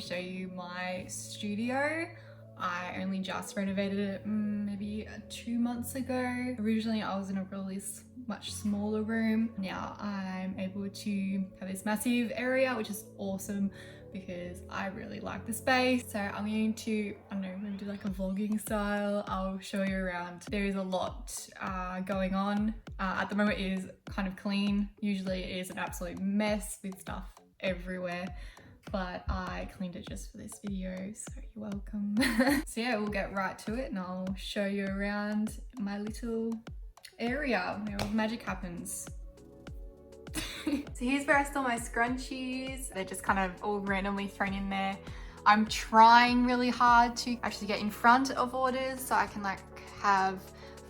to show you my studio. I only just renovated it maybe 2 months ago. Originally I was in a really much smaller room. Now I'm able to have this massive area, which is awesome because I really like the space. So I'm going to, I don't know, maybe do like a vlogging style. I'll show you around. There is a lot going on. At the moment it is kind of clean. Usually it is an absolute mess with stuff everywhere, but I cleaned it just for this video, so you're welcome. So yeah, we'll get right to it and I'll show you around my little area where all the magic happens. So here's where I store my scrunchies. They're just kind of all randomly thrown in there. I'm trying really hard to actually get in front of orders so I can like have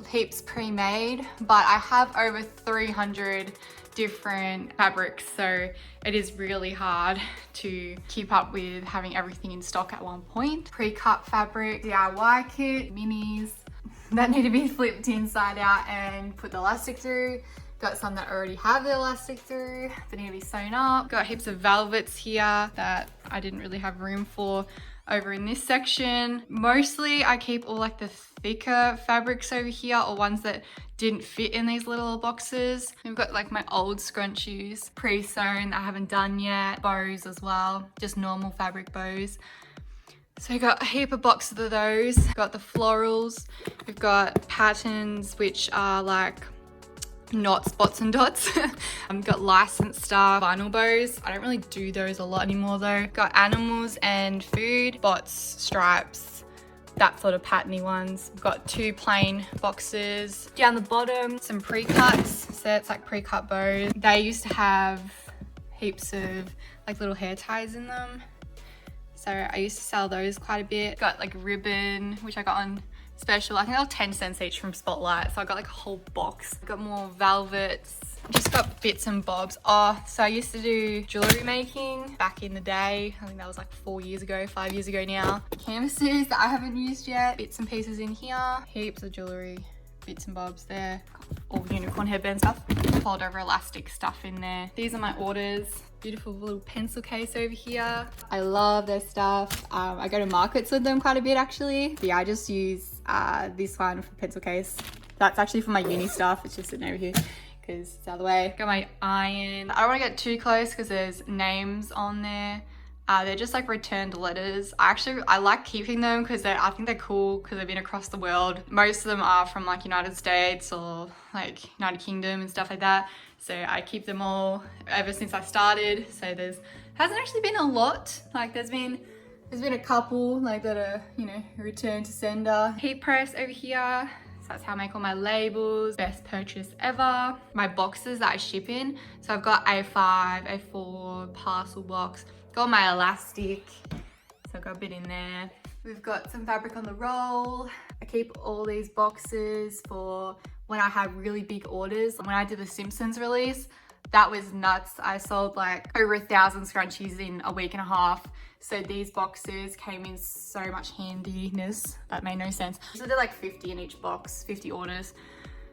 heaps pre-made, but I have over 300 different fabrics, so it is really hard to keep up with having everything in stock at one point. Pre-cut fabric, DIY kit, minis that need to be flipped inside out and put the elastic through. Got some that already have the elastic through, they need to be sewn up. Got heaps of velvets here that I didn't really have room for over in this section. Mostly I keep all like the thicker fabrics over here, or ones that didn't fit in these little boxes. We've got like my old scrunchies pre-sewn that I haven't done yet. Bows as well, just normal fabric bows. So I got a heap of boxes of those. Got the florals. We've got patterns which are like not spots and dots. I've got licensed stuff, vinyl bows. I don't really do those a lot anymore though. Got animals and food, bots, stripes, that sort of patterny ones. We've got 2 plain boxes. Down the bottom, some pre-cuts. So it's like pre-cut bows. They used to have heaps of like little hair ties in them. So I used to sell those quite a bit. Got like ribbon, which I got on special. I think they were 10 cents each from Spotlight. So I got like a whole box. Got more velvets. Just got bits and bobs. Oh, so I used to do jewelry making back in the day. I think that was like 4 years ago, 5 years ago now. Canvases that I haven't used yet. Bits and pieces in here. Heaps of jewelry, bits and bobs there. All unicorn headband stuff. Fold over elastic stuff in there. These are my orders. Beautiful little pencil case over here. I love their stuff. I go to markets with them quite a bit actually. But yeah, I just use this one for pencil case. That's actually for my uni stuff. It's just sitting over here because it's out of the way. Got my iron. I don't want to get too close because there's names on there. They're just like returned letters. I like keeping them because I think they're cool because they've been across the world. Most of them are from like United States or like United Kingdom and stuff like that. So I keep them all ever since I started. So hasn't actually been a lot. Like there's been a couple like that are, you know, return to sender. Heat press over here. So that's how I make all my labels. Best purchase ever. My boxes that I ship in. So I've got A5, A4, parcel box. Got my elastic. So I've got a bit in there. We've got some fabric on the roll. I keep all these boxes for when I have really big orders. When I did the Simpsons release, that was nuts. I sold like over 1,000 scrunchies in a week and a half. So these boxes came in so much handiness. That made no sense. So they're like 50 in each box, 50 orders.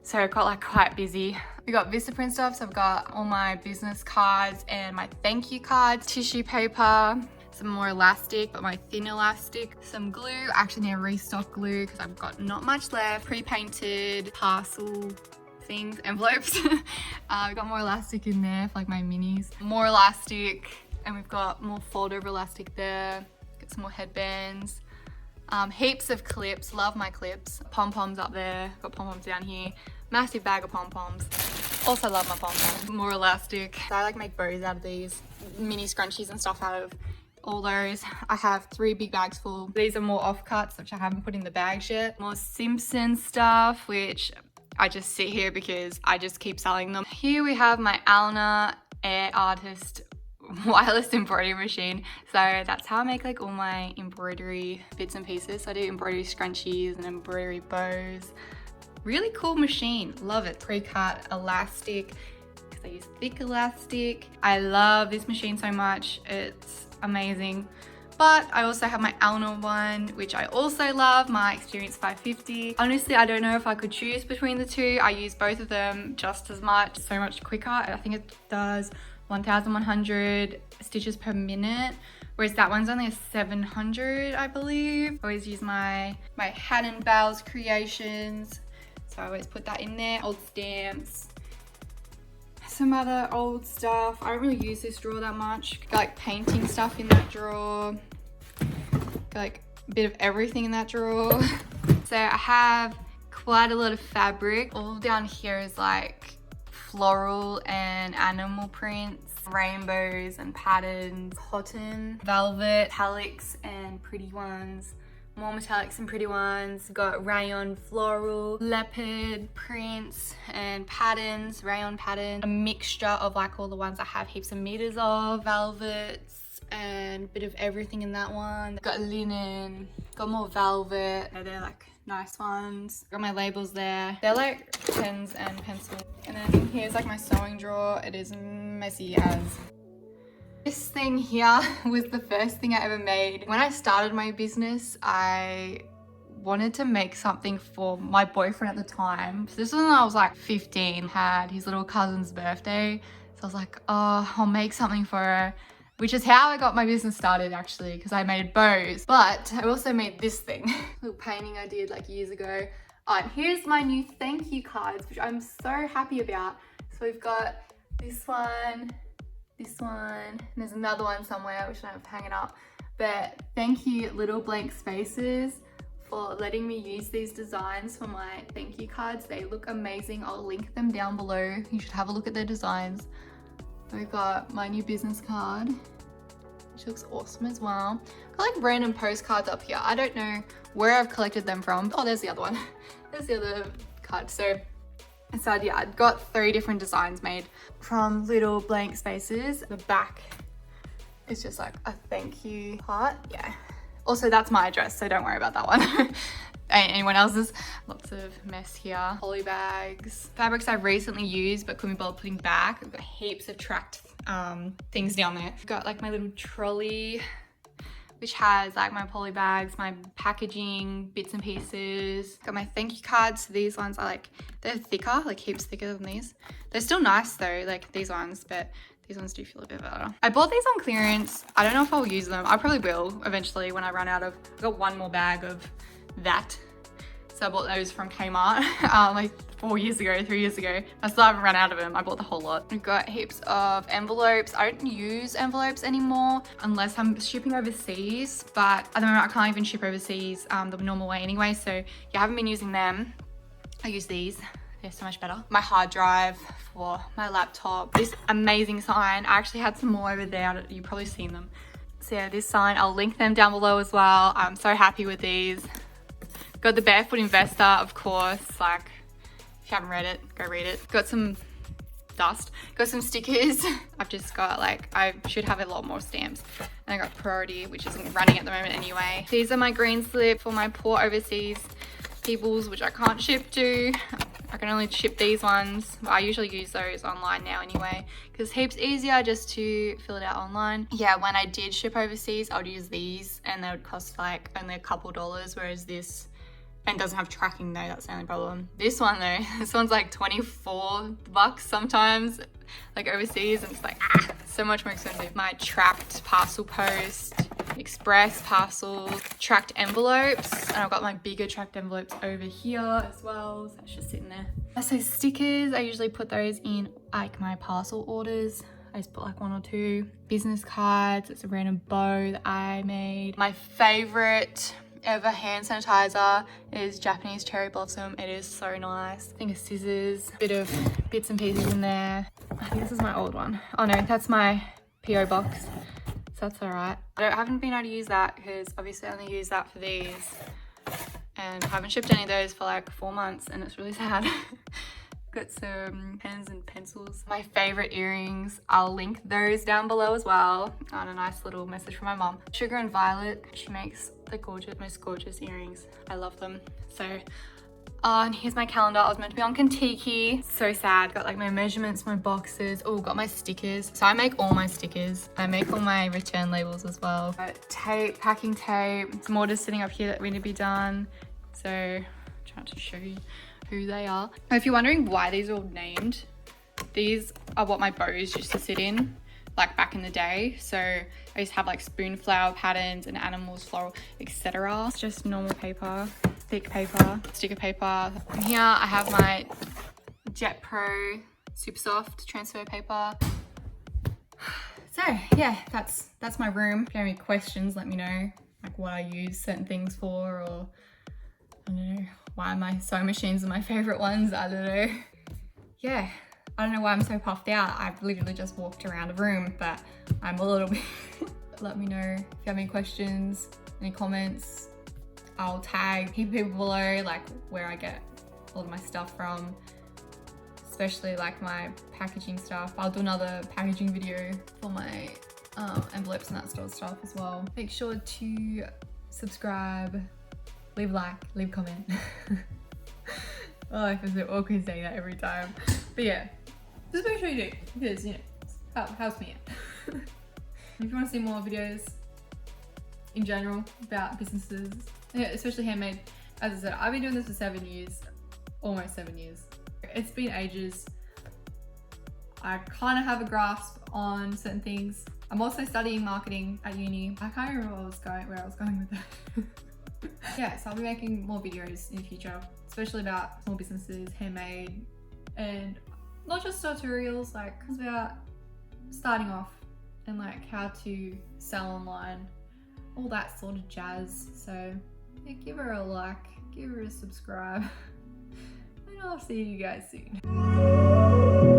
So I got like quite busy. We got Vistaprint stuff. So I've got all my business cards and my thank you cards, tissue paper, some more elastic, but my thin elastic, some glue. I actually need to restock glue because I've got not much left. Pre-painted parcel things, envelopes. We've got more elastic in there for like my minis. More elastic, and we've got more fold over elastic there. Got some more headbands. Heaps of clips, love my clips. Pom-poms up there, got pom-poms down here. Massive bag of pom-poms. Also love my pom-poms. More elastic. So I like make bows out of these. Mini scrunchies and stuff out of all those. I have 3 big bags full. These are more offcuts, which I haven't put in the bags yet. More Simpson stuff, which I just sit here because I just keep selling them. Here we have my Elna Air Artist wireless embroidery machine. So that's how I make like all my embroidery bits and pieces. So I do embroidery scrunchies and embroidery bows. Really cool machine, love it. Pre-cut elastic, because I use thick elastic. I love this machine so much, it's amazing. But I also have my Elna one, which I also love, my Experience 550. Honestly, I don't know if I could choose between the two. I use both of them just as much, so much quicker. I think it does 1,100 stitches per minute, whereas that one's only a 700, I believe. I always use my Haddon Bales creations, so I always put that in there. Old stamps, some other old stuff. I don't really use this drawer that much. Got like painting stuff in that drawer. Got like a bit of everything in that drawer. So I have quite a lot of fabric. All down here is like floral and animal prints, rainbows and patterns, cotton, velvet, metallics and pretty ones, more metallics and pretty ones. Got rayon, floral, leopard prints and patterns, rayon patterns, a mixture of like all the ones I have heaps of meters of, velvets and a bit of everything in that one. Got linen, got more velvet. They're like nice ones. Got my labels there. They're like pens and pencils. And then here's like my sewing drawer. It is messy as. This thing here was the first thing I ever made. When I started my business, I wanted to make something for my boyfriend at the time. So this was when I was like 15, had his little cousin's birthday. So I was like, oh, I'll make something for her. Which is how I got my business started actually, because I made bows. But I also made this thing, little painting I did like years ago. Oh, and here's my new thank you cards, which I'm so happy about. So we've got this one, and there's another one somewhere which I have hanging up. But thank you little blank spaces for letting me use these designs for my thank you cards. They look amazing. I'll link them down below. You should have a look at their designs. We've got my new business card, which looks awesome as well. Got like random postcards up here. I don't know where I've collected them from. Oh, there's the other one. There's the other card. So inside, yeah, I've got 3 different designs made from little blank spaces. The back is just like a thank you part. Yeah. Also, that's my address, so don't worry about that one. Anyone else's. Lots of mess here. Poly bags. Fabrics I've recently used but couldn't be bothered putting back. I've got heaps of tracked things down there. I've got like my little trolley, which has like my poly bags, my packaging, bits and pieces. Got my thank you cards. These ones are like, they're thicker, like heaps thicker than these. They're still nice though, like these ones, but these ones do feel a bit better. I bought these on clearance. I don't know if I'll use them. I probably will eventually when I run out of, I've got one more bag of that. So I bought those from Kmart like 3 years ago. I still haven't run out of them. I bought the whole lot. We've got heaps of envelopes. I don't use envelopes anymore unless I'm shipping overseas, but at the moment I can't even ship overseas the normal way anyway, so yeah, I haven't been using them. I use these. They're so much better. My hard drive for my laptop. This amazing sign. I actually had some more over there. You've probably seen them. So yeah, this sign, I'll link them down below as well. I'm so happy with these. Got the Barefoot Investor, of course. Like, if you haven't read it, go read it. Got some dust. Got some stickers. I've just got like, I should have a lot more stamps. And I got Priority, which isn't running at the moment anyway. These are my green slip for my poor overseas peoples, which I can't ship to. I can only ship these ones. But I usually use those online now anyway, because it's heaps easier just to fill it out online. Yeah, when I did ship overseas, I would use these and they would cost like only a couple dollars, whereas this, and doesn't have tracking though, that's the only problem. This one though, this one's like 24 bucks sometimes, like overseas, and it's like, so much more expensive. My tracked parcel post, express parcel, tracked envelopes, and I've got my bigger tracked envelopes over here as well, so it's just sitting there. So stickers, I usually put those in like my parcel orders. I just put like 1 or 2. Business cards, it's a random bow that I made. My favorite ever hand sanitizer is Japanese Cherry Blossom. It is so nice. I think of scissors, bit of bits and pieces in there. I think this is my old one. Oh no, that's my PO box, so that's all right. I haven't been able to use that because obviously I only use that for these, and I haven't shipped any of those for like 4 months, and it's really sad. Got some pens and pencils. My favorite earrings, I'll link those down below as well. And a nice little message from my mom. Sugar and Violet, she makes the most gorgeous earrings. I love them. So, and here's my calendar. I was meant to be on Kentucky. So sad. Got like my measurements, my boxes. Oh, got my stickers. So I make all my stickers. I make all my return labels as well. Got tape, packing tape. Some orders sitting up here that need to be done. So, I'm trying to show you who they are. If you're wondering why these are all named, these are what my bows used to sit in. like back in the day. So I used to have like spoon flower patterns and animals, floral, etc. It's just normal paper, thick paper, sticker paper. And here I have my Jet Pro super soft transfer paper. So yeah, that's my room. If you have any questions, let me know, like what I use certain things for, or I don't know, why my sewing machines are my favorite ones, I don't know. Yeah, I don't know why I'm so puffed out. I've literally just walked around a room, but I'm a little bit. Let me know if you have any questions, any comments. I'll tag people below, like where I get all of my stuff from, especially like my packaging stuff. I'll do another packaging video for my envelopes and that sort of stuff as well. Make sure to subscribe, leave a like, leave a comment. Oh, I feel so awkward saying that every time. But yeah, just make sure you do, because you know, helps me out. If you want to see more videos in general about businesses, especially handmade, as I said, I've been doing this for 7 years, almost 7 years. It's been ages. I kind of have a grasp on certain things. I'm also studying marketing at uni. I can't remember where I was going with that. Yeah, so I'll be making more videos in the future, especially about small businesses, handmade, and not just tutorials, like it's about starting off and like how to sell online, all that sort of jazz. So yeah, give her a like, give her a subscribe, and I'll see you guys soon.